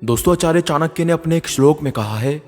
दोस्तों, आचार्य चाणक्य ने अपने एक श्लोक में कहा है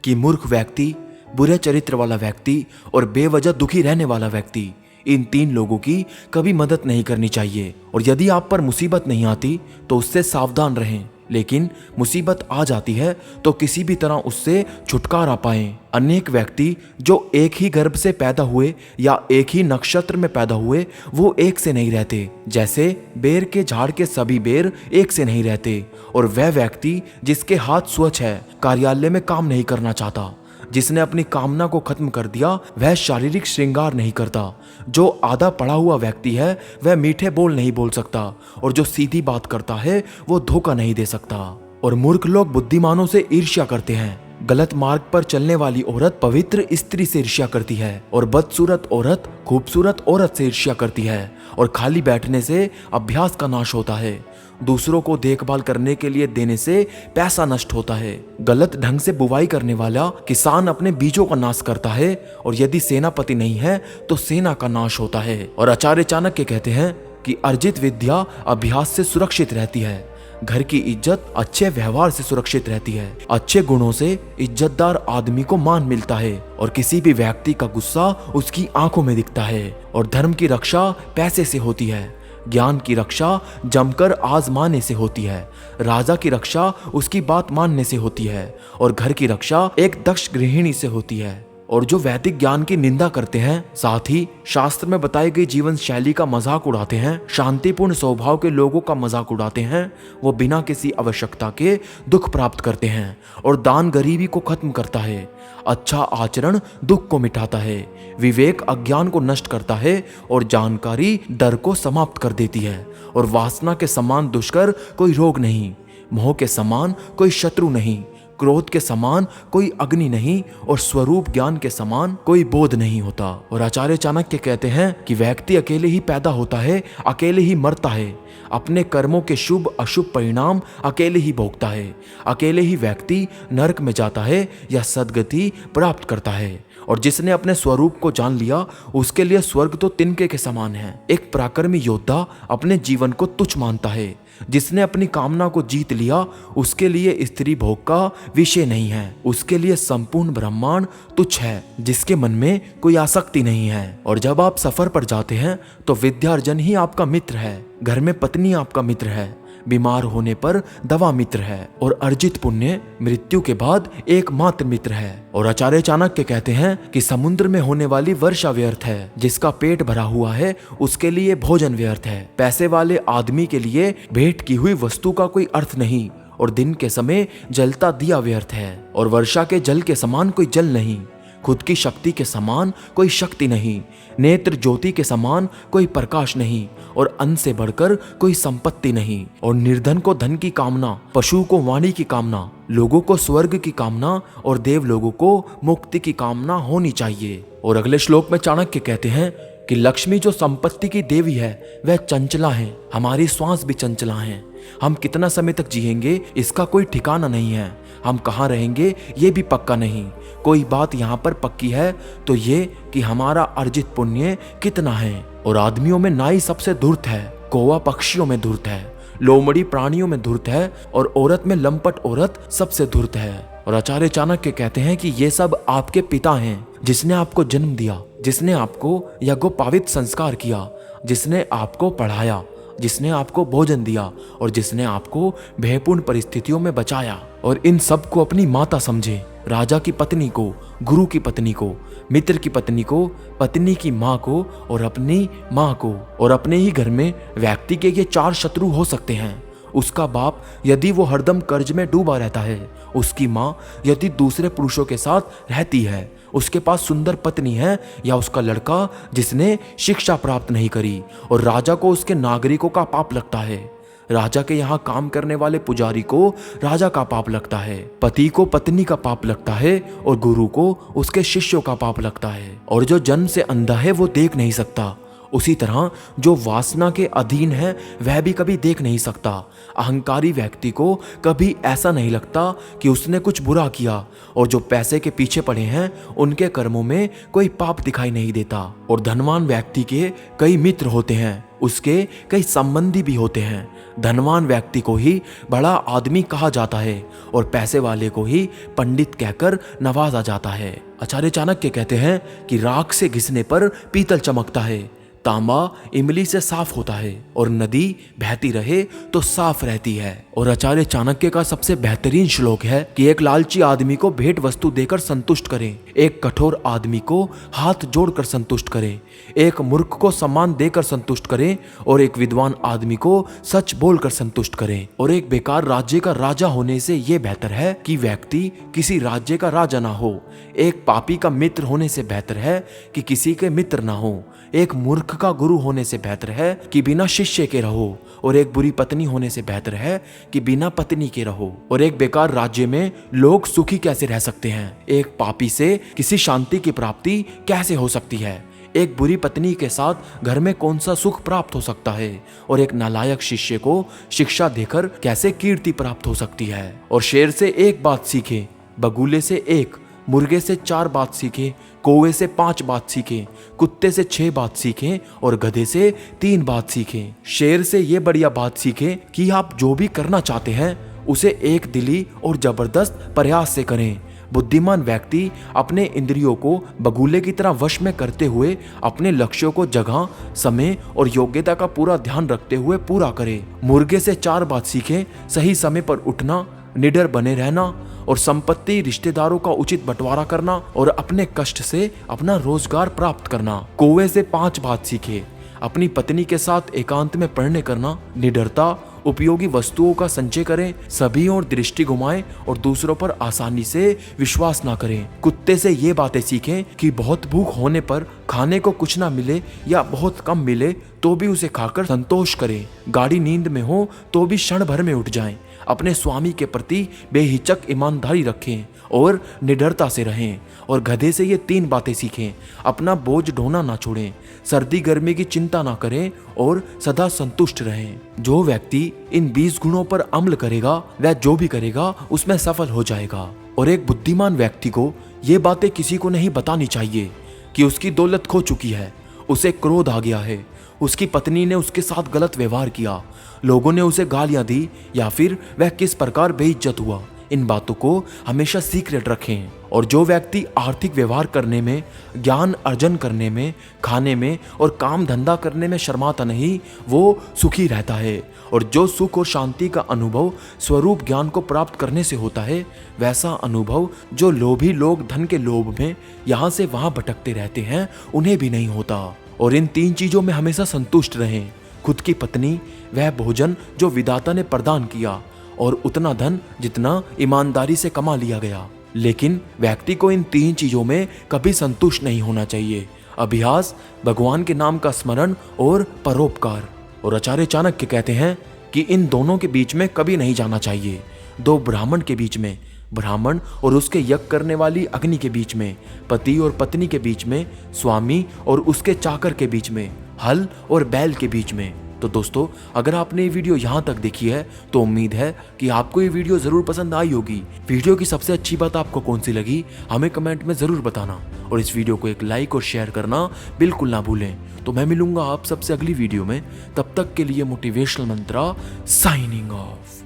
कि मूर्ख व्यक्ति, बुरे चरित्र वाला व्यक्ति और बेवजह दुखी रहने वाला व्यक्ति, इन तीन लोगों की कभी मदद नहीं करनी चाहिए। और यदि आप पर मुसीबत नहीं आती तो उससे सावधान रहें, लेकिन मुसीबत आ जाती है तो किसी भी तरह उससे छुटकारा पाएं। अनेक व्यक्ति जो एक ही गर्भ से पैदा हुए या एक ही नक्षत्र में पैदा हुए, वो एक से नहीं रहते। जैसे बेर के झाड़ के सभी बेर एक से नहीं रहते। और वह व्यक्ति जिसके हाथ स्वच्छ है, कार्यालय में काम नहीं करना चाहता, जिसने अपनी कामना को खत्म कर दिया, वह शारीरिक श्रृंगार नहीं करता। जो आधा पढ़ा हुआ व्यक्ति है वह मीठे बोल नहीं बोल सकता, और जो सीधी बात करता है वो धोखा नहीं दे सकता। और मूर्ख लोग बुद्धिमानों से ईर्ष्या करते हैं। गलत मार्ग पर चलने वाली औरत पवित्र स्त्री से ईर्ष्या करती है, और बदसूरत औरत खूबसूरत औरत से ईर्ष्या करती है। और खाली बैठने से अभ्यास का नाश होता है। दूसरों को देखभाल करने के लिए देने से पैसा नष्ट होता है। गलत ढंग से बुवाई करने वाला किसान अपने बीजों का नाश करता है, और यदि सेनापति नहीं है तो सेना का नाश होता है। और आचार्य चाणक्य कहते हैं कि अर्जित विद्या अभ्यास से सुरक्षित रहती है। घर की इज्जत अच्छे व्यवहार से सुरक्षित रहती है। अच्छे गुणों से इज्जतदार आदमी को मान मिलता है, और किसी भी व्यक्ति का गुस्सा उसकी आंखों में दिखता है। और धर्म की रक्षा पैसे से होती है। ज्ञान की रक्षा जमकर आजमाने से होती है। राजा की रक्षा उसकी बात मानने से होती है, और घर की रक्षा एक दक्ष गृहिणी से होती है। और जो वैदिक ज्ञान की निंदा करते हैं, साथ ही शास्त्र में बताई गई जीवन शैली का मजाक उड़ाते हैं, शांतिपूर्ण स्वभाव के लोगों का मजाक उड़ाते हैं, वो बिना किसी आवश्यकता के दुख प्राप्त करते हैं। और दान गरीबी को खत्म करता है। अच्छा आचरण दुख को मिटाता है। विवेक अज्ञान को नष्ट करता है, और जानकारी डर को समाप्त कर देती है। और वासना के समान दुष्कर कोई रोग नहीं, मोह के समान कोई शत्रु नहीं, क्रोध के समान कोई अग्नि नहीं, और स्वरूप ज्ञान के समान कोई बोध नहीं होता। और आचार्य चाणक्य कहते हैं कि व्यक्ति अकेले ही पैदा होता है, अकेले ही मरता है। अपने कर्मों के शुभ अशुभ परिणाम अकेले ही भोगता है। अकेले ही व्यक्ति नरक में जाता है या सद्गति प्राप्त करता है। और जिसने अपने स्वरूप को जान लिया, उसके लिए स्वर्ग तो तिनके के समान है। एक पराक्रमी योद्धा अपने जीवन को तुच्छ मानता है। जिसने अपनी कामना को जीत लिया, उसके लिए स्त्री भोग का विषय नहीं है। उसके लिए संपूर्ण ब्रह्मांड तुच्छ है, जिसके मन में कोई आसक्ति नहीं है। और जब आप सफर पर जाते हैं तो विद्यार्जन ही आपका मित्र है। घर में पत्नी आपका मित्र है। बीमार होने पर दवा मित्र है। और अर्जित पुण्य मृत्यु के बाद एकमात्र मित्र है। और आचार्य चाणक्य कहते हैं कि समुद्र में होने वाली वर्षा व्यर्थ है। जिसका पेट भरा हुआ है उसके लिए भोजन व्यर्थ है। पैसे वाले आदमी के लिए भेंट की हुई वस्तु का कोई अर्थ नहीं। और दिन के समय जलता दिया व्यर्थ है। और वर्षा के जल के समान कोई जल नहीं। खुद की शक्ति के समान कोई शक्ति नहीं। नेत्र ज्योति के समान कोई प्रकाश नहीं। और अन्न से बढ़कर कोई संपत्ति नहीं। और निर्धन को धन की कामना, पशु को वाणी की कामना, लोगों को स्वर्ग की कामना, और देव लोगों को मुक्ति की कामना होनी चाहिए। और अगले श्लोक में चाणक्य कहते हैं कि लक्ष्मी जो संपत्ति की देवी है वह चंचला है। हमारी श्वास भी चंचला है। हम कितना समय तक जिएंगे इसका कोई ठिकाना नहीं है। हम कहाँ रहेंगे ये भी पक्का नहीं। कोई बात यहाँ पर पक्की है तो ये कि हमारा अर्जित पुण्य कितना है। और आदमियों में नाई सबसे धूर्त है, कौवा पक्षियों में धूर्त है, लोमड़ी प्राणियों में धूर्त है, और औरत में लंपट औरत सबसे धूर्त है। और आचार्य चाणक्य कहते हैं कि ये सब आपके पिता हैं, जिसने आपको जन्म दिया, जिसने आपको यज्ञोपवीत संस्कार किया, जिसने आपको पढ़ाया, जिसने आपको भोजन दिया, और जिसने आपको भयपूर्ण परिस्थितियों में बचाया। और इन सब को अपनी माता समझे। राजा की पत्नी को, गुरु की पत्नी को, मित्र की पत्नी को, पत्नी की माँ को, और अपनी माँ को। और अपने ही घर में व्यक्ति के ये चार शत्रु हो सकते हैं। उसका बाप यदि वो हरदम कर्ज में डूबा रहता है, उसकी माँ यदि दूसरे पुरुषों के साथ रहती है, उसके पास सुंदर पत्नी है, या उसका लड़का जिसने शिक्षा प्राप्त नहीं करी। और राजा को उसके नागरिकों का पाप लगता है। राजा के यहाँ काम करने वाले पुजारी को राजा का पाप लगता है। पति को पत्नी का पाप लगता है, और गुरु को उसके शिष्यों का पाप लगता है। और जो जन्म से अंधा है वो देख नहीं सकता। उसी तरह जो वासना के अधीन है वह भी कभी देख नहीं सकता। अहंकारी व्यक्ति को कभी ऐसा नहीं लगता कि उसने कुछ बुरा किया। और जो पैसे के पीछे पड़े हैं उनके कर्मों में कोई पाप दिखाई नहीं देता। और धनवान व्यक्ति के कई मित्र होते हैं, उसके कई संबंधी भी होते हैं। धनवान व्यक्ति को ही बड़ा आदमी कहा जाता है और पैसे वाले को ही पंडित कहकर नवाजा जाता है। आचार्य चाणक्य कहते हैं कि राख से घिसने पर पीतल चमकता है, तांबा इमली से साफ होता है और नदी बहती रहे तो साफ रहती है। और आचार्य चाणक्य का सबसे बेहतरीन श्लोक है कि एक लालची आदमी को भेंट वस्तु देकर संतुष्ट करें, एक कठोर आदमी को हाथ जोड़कर संतुष्ट करें, एक मूर्ख को सम्मान देकर संतुष्ट करें और एक विद्वान आदमी को सच बोलकर संतुष्ट करें। और एक बेकार राज्य का राजा होने से यह बेहतर है कि व्यक्ति किसी राज्य का राजा ना हो। एक पापी का मित्र होने से बेहतर है कि किसी के मित्र ना हो। एक मूर्ख का गुरु होने से बेहतर है कि बिना शिष्य के रहो। और एक बुरी पत्नी होने से बेहतर है कि बिना पत्नी के रहो। और एक बेकार राज्य में लोग सुखी कैसे रह सकते हैं? एक पापी से किसी शांति की प्राप्ति कैसे हो सकती है? एक बुरी पत्नी के साथ घर में कौन सा सुख प्राप्त हो सकता है? और एक नालायक शिष्य को शिक्षा देकर कैसे कीर्ति प्राप्त हो सकती है? और शेर से एक बात सीखे, बगुले से एक, मुर्गे से 4 बात सीखे, कौवे से 5 बात सीखे, कुत्ते से 6 बात सीखे और गधे से 3 बात सीखे। शेर से ये बढ़िया बात सीखे कि आप जो भी करना चाहते हैं उसे एक दिली और जबरदस्त प्रयास से करें। बुद्धिमान व्यक्ति अपने इंद्रियों को बगुले की तरह वश में करते हुए अपने लक्ष्यों को जगह, समय और योग्यता का पूरा ध्यान रखते हुए पूरा करे। मुर्गे से 4 बात सीखे, सही समय पर उठना, निडर बने रहना और संपत्ति रिश्तेदारों का उचित बंटवारा करना और अपने कष्ट से अपना रोजगार प्राप्त करना। कौवे से 5 बात सीखे, अपनी पत्नी के साथ एकांत में पढ़ने करना, निडरता, उपयोगी वस्तुओं का संचय करें, सभी और दृष्टि घुमाएं और दूसरों पर आसानी से विश्वास ना करें। कुत्ते से ये बातें सीखें कि बहुत भूख होने पर खाने को कुछ ना मिले या बहुत कम मिले तो भी उसे खाकर संतोष करें। गाड़ी नींद में हो तो भी क्षण भर में उठ जाएं। अपने स्वामी के प्रति बेहिचक ईमानदारी रखें और निडरता से रहें। और गधे से ये 3 बातें सीखें, अपना बोझ ढोना ना छोड़ें, सर्दी गर्मी की चिंता ना करें और सदा संतुष्ट रहें। जो व्यक्ति इन 20 गुणों पर अमल करेगा वह जो भी करेगा उसमें सफल हो जाएगा। और एक बुद्धिमान व्यक्ति को ये बातें किसी को नहीं बतानी चाहिए कि उसकी दौलत खो चुकी है, उसे क्रोध आ गया है, उसकी पत्नी ने उसके साथ गलत व्यवहार किया, लोगों ने उसे गालियां दी या फिर वह किस प्रकार बेइज्जत हुआ। इन बातों को हमेशा सीक्रेट रखें। और जो व्यक्ति आर्थिक व्यवहार करने में, ज्ञान अर्जन करने में, खाने में और काम धंधा करने में शर्माता नहीं, वो सुखी रहता है। और जो सुख और शांति का अनुभव स्वरूप ज्ञान को प्राप्त करने से होता है, वैसा अनुभव जो लोभी लोग धन के लोभ में यहाँ से वहाँ भटकते रहते हैं उन्हें भी नहीं होता। और इन 3 चीजों में हमेशा संतुष्ट रहें। खुद की पत्नी, वह भोजन जो विधाता ने प्रदान किया और उतना धन जितना ईमानदारी से कमा लिया गया। लेकिन व्यक्ति को इन 3 चीजों में कभी संतुष्ट नहीं होना चाहिए। अभ्यास, भगवान के नाम का स्मरण और परोपकार। और आचार्य चाणक्य कहते हैं कि इन दोनों के बीच में कभी नहीं जाना चाहिए। 2 ब्राह्मण के बीच में, ब्राह्मण और उसके यज्ञ करने वाली अग्नि के बीच में, पति और पत्नी के बीच में, स्वामी और उसके चाकर के बीच में, हल और बैल के बीच में। तो दोस्तों, अगर आपने ये वीडियो यहाँ तक देखी है तो उम्मीद है कि आपको ये वीडियो ज़रूर पसंद आई होगी। वीडियो की सबसे अच्छी बात आपको कौन सी लगी हमें कमेंट में ज़रूर बताना और इस वीडियो को एक लाइक और शेयर करना बिल्कुल ना भूलें। तो मैं मिलूंगा आप सबसे अगली वीडियो में, तब तक के लिए मोटिवेशनल मंत्रा साइनिंग ऑफ।